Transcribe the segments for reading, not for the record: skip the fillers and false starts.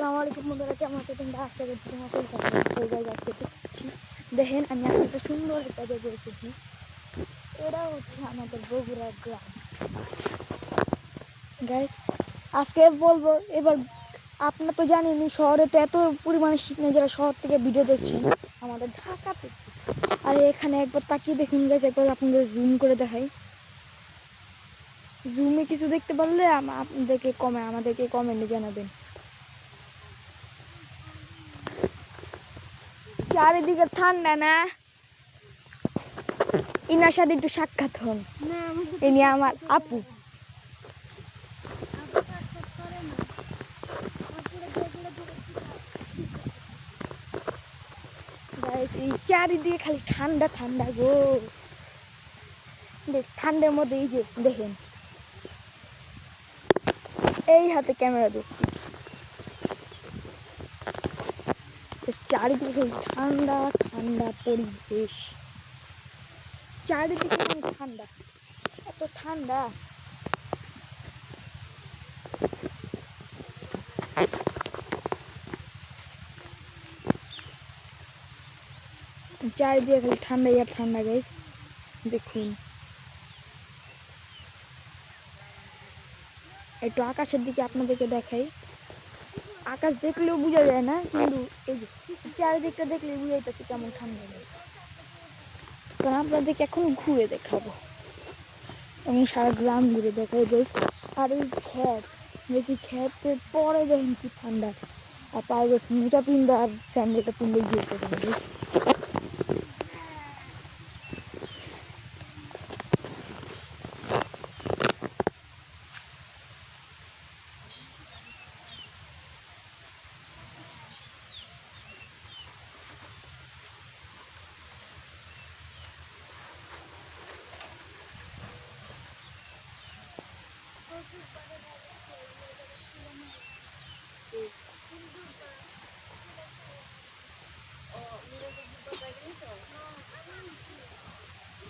আসসালামু আলাইকুম বন্ধুরা, কেমন আছো তোমরা? আশা করছি তোমরা সেই জায়গায় আজকে দেখছি। দেখেন আমি আজকে সুন্দর একটা জায়গায় এসেছি। এটা হচ্ছে আমাদের বগুড়া গ্রাম। গাইস আজকে বলবো, এবার আপনারা তো জানেনই শহরে তো এত পরিমাণে শীত নেই, যারা শহর থেকে ভিডিও দেখছেন আমাদের ঢাকাতে। আর এখানে একবার তাকিয়ে দেখুন গাইস, একবার আপনাদের জুম করে দেখাই। জুমে কিছু দেখতে পারলে আমাদেরকে কমেন্টে জানাবেন। চারিদিকে ঠান্ডা না? ইনার সাথে একটু সাক্ষাৎ হন। ইনি আমার আপু। এই চারিদিকে খালি ঠান্ডা ঠান্ডা গো। বেশ ঠান্ডার মধ্যে এই যে দেখেন, এই হাতে ক্যামেরা ধরছি, চারিদিকে ঠান্ডা ঠান্ডা পরিবেশ। চারিদিকে ঠান্ডা, এত ঠান্ডা। চারিদিকে খালি ঠান্ডাই আর ঠান্ডা গাইস। দেখুন একটু আকাশের দিকে আপনাদেরকে দেখাই। আকাশ দেখলেও বোঝা যায় না, কিন্তু এই যে চারিদিকটা দেখলে বুঝাইতেছে কেমন ঠান্ডা গাইস। কারণ আপনাদেরকে এখন ঘুরে দেখাবো এবং সারা গ্রাম ঘুরে দেখাই গাইস। আর এই বেশি খেতের পরে দেখেন কি ঠান্ডা। আর পায়ে গেছে মোজা পিন্দা আর স্যান্ডেলটা পিন্দে গিয়ে গাইস।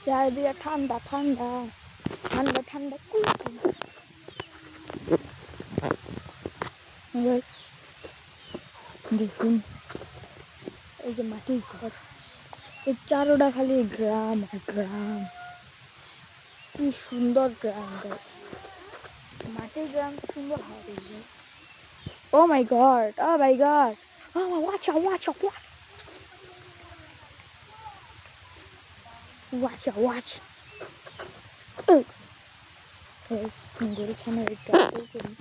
চারিদিকে ঠান্ডা ঠান্ডা ঠান্ডা ঠান্ডা দেখুন এই যে মাটির ঘর, এই চারোটা খালি গ্রাম আর গ্রাম। কি সুন্দর গ্রাম গাছ, মাটির গ্রাম সুন্দর হবে। ও মাই গড, ও মাই god, watch out, watch out, watch out, watch. গরু ছানার একটু করি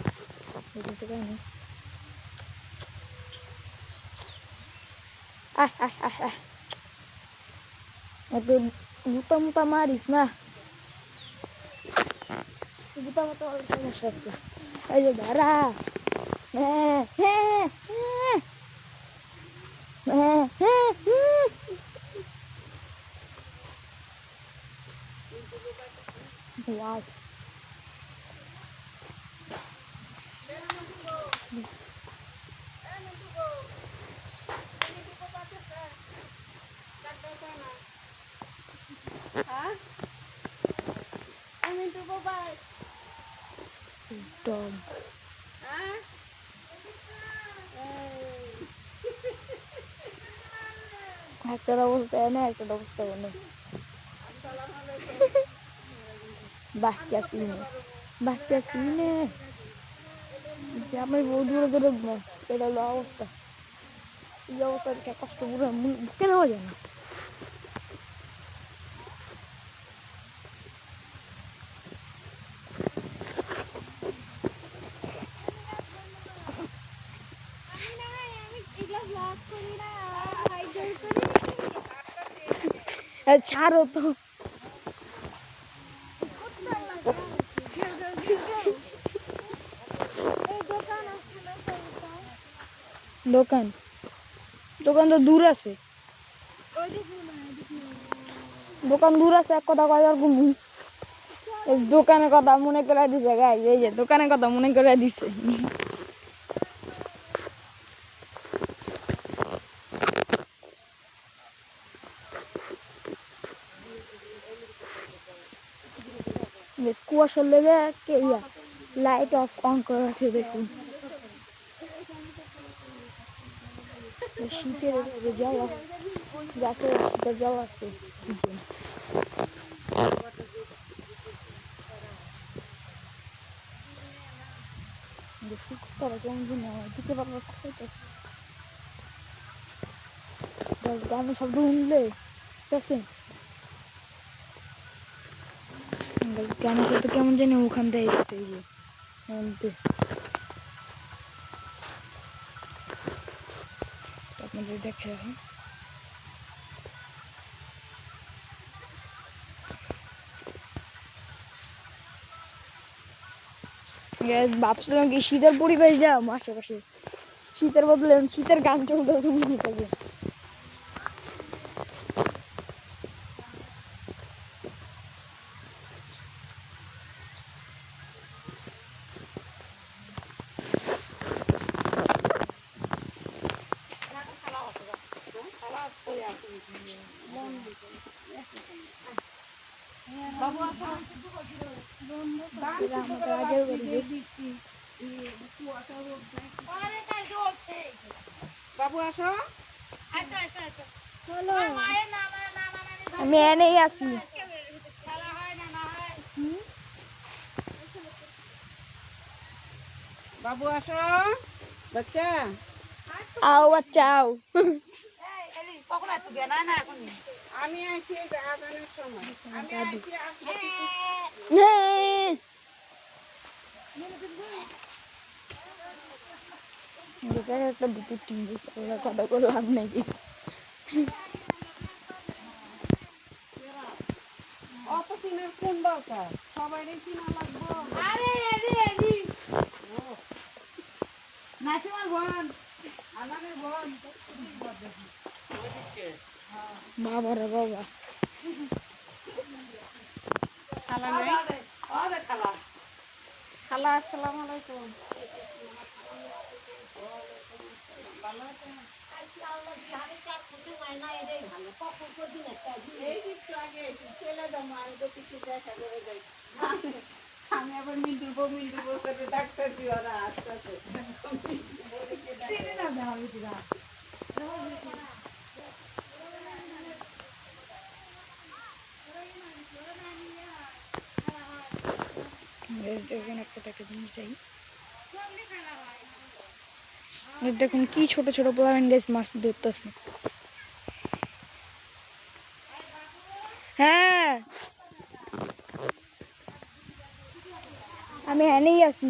বুঝতে পারিনি। জুতা মুতা মারিস না, জুতা মতো সমস্যা হচ্ছে। এই যে দাঁড়া, wow. Dog. একটা অবস্থা না, একটা অবস্থা বলে বাক্যা সিনে যে আমি বহু দূরে দূরে এটা হলো অবস্থা। এই অবস্থা কষ্ট পুরো বুকে নেওয়া যায় না। ছাড়ো তো, দোকান দোকান তো দূর আছে, দোকান দূর আছে। এক কথা কয় ঘুমু দোকানের কথা মনে করে দিছে গাই, এই যে দোকানের কথা মনে করে দিছে। কুয়াশার লেগে লাইট অফ অন করে রাখে দেখুন। শীতের জল গাছে শীতের জল আছে দেখছি তারা কেমন দিন দিতে পারবো গানের শব্দ শুনলে ঠিক আছে গানের শব্দ কেমন জানি ওখান থেকে গেছে এই যে আপনাদের দেখে এখন ভাবছিলাম কি শীতের পরিবেশ যাও আশেপাশে শীতের বদলে শীতের গান চলতেছে মনে থাকে আগের বাবু আসো আমি এনেই আছি বাবু আসো বাচ্চা আও বাচ্চা আও আমি আছি আজানের সময় আমি আছি একটা দুটো টিম কথা করে লাভ নেই অত কিনার কোন দরকার সবাই কিনা লাগবো নাচিমার বোন আমাদের বোন বাবা রে বাবা খালা নাই খালা আসসালামু আলাইকুম আমি আবার মিন্টুর বউ করে ডাক্তার দিও না আস্তে আস্তে দেখুন কি ছোট ছোট প্লান গাছ মাছ ধরতেছে হ্যাঁ আমি এনেই আছি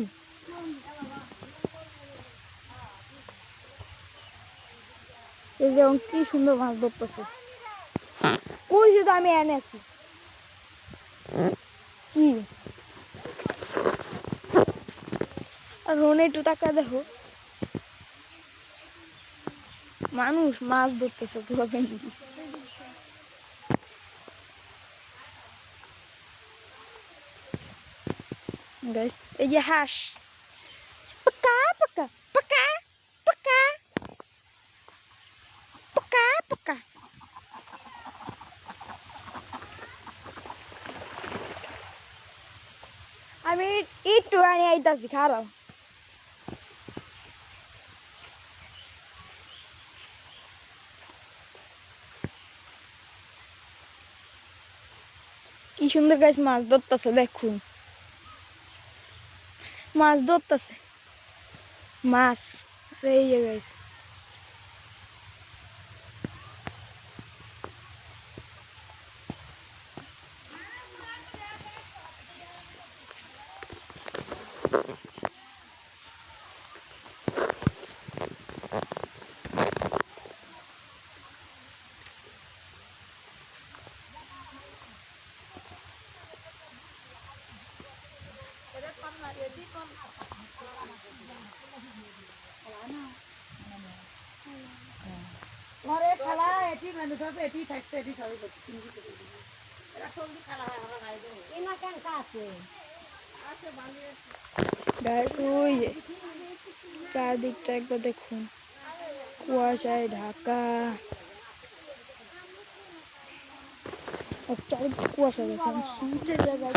এই যে কি সুন্দর মাছ ধরতেছে ওই যে তো আমি এনে আছি কি আর রোনে একটু টাকা দেখো মানুষ মাছ ধরতেছে পুরো ফ্যামিলি গাইস এই যে হাঁস পাকা পাকা পাকা পাকা পাকা পাকা আমি একটু আনি আইতাছি খারাপ কি সুন্দর গাছ মাছ ধরতেছে দেখুন মাছ ধরতেছে মাছ এই যে গাছ ঘরে খালা এটি মানুষ আছে এটি থাকতে এটি সবাই এরা সবজি খালা হয় আমরা খাই দেবো এনা কেন আছে আছে ভালো গাছ ওই যে চারদিকটা একবার দেখুন কুয়াশায় ঢাকা চারিদিক কুয়াশা দেখুন শীতের জায়গায়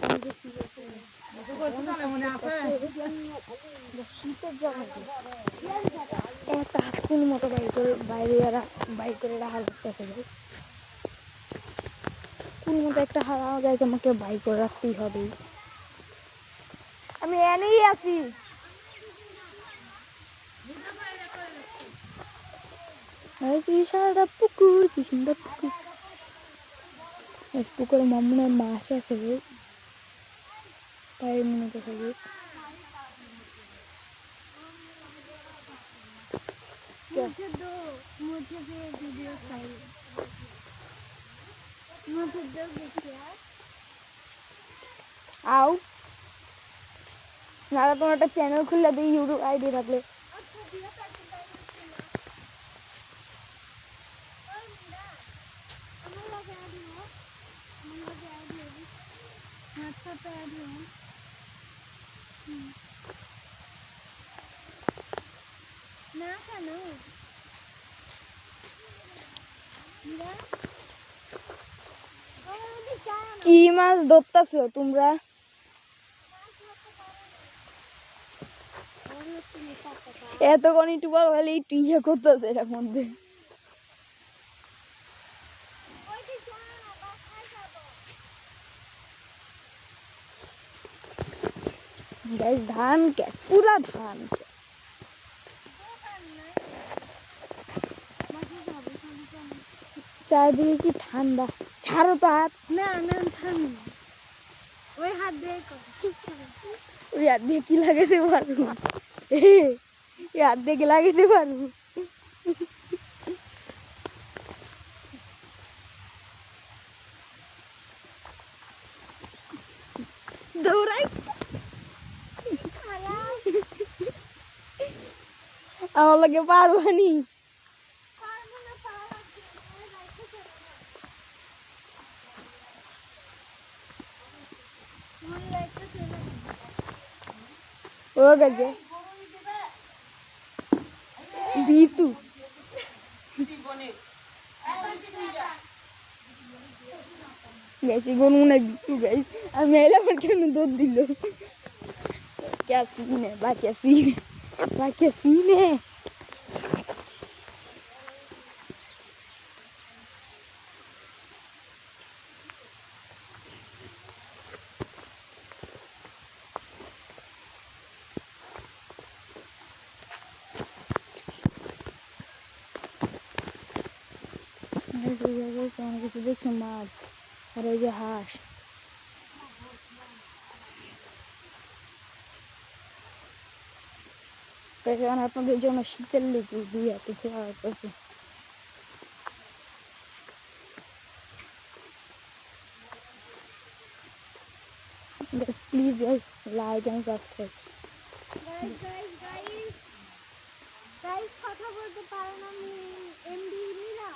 শীতের জন্য একটা হাতকুন মতো বাইর করে রাখা লাগতেছে গাইস। কোন মতো একটা হারা গাইস আমাকে বাই করে রাখতেই হবে। আমি এনেই আছি। সারা পুকুর কি সুন্দর পুকুর। পুকুরে মামুনের মাছ আছে গাইস, তাই মনে করছে গাইস। आओ ना तो একটা চ্যানেল খুলে দিই ইউটিউব আইডি থাকলে। না কেন কি মাছ ধরতেছো তোমরা? এতক্ষণ একটু বড় হলে একটু ইয়ে করতেছে এটার মধ্যে। ধান কে পুরা ধান চারদিকে কি ঠান্ডা। ছাড়ো তো হাত। না না ছাড়ি ওই হাত দিয়ে ওই হাত দিয়ে কি লাগাতে পারবো? এই হাত দিয়ে কি লাগাতে পারবো? দৌড়াই আমার লাগে পারবানি। ও গেছে বিতু গেছি গনুনে বিতু গাইস। আর মেলা আমার কেন দৌড় দিল? क्या सीन है बा, क्या सीन है बा, क्या सीन है। কিছু দেখছি মাছ আর ওই যে হাঁস। এখন আপনাদের জন্য শীতের লেগে দুই হাতে খোলা হচ্ছে। Please like and subscribe. কথা বলতে পারো না আমি এমডি নিরা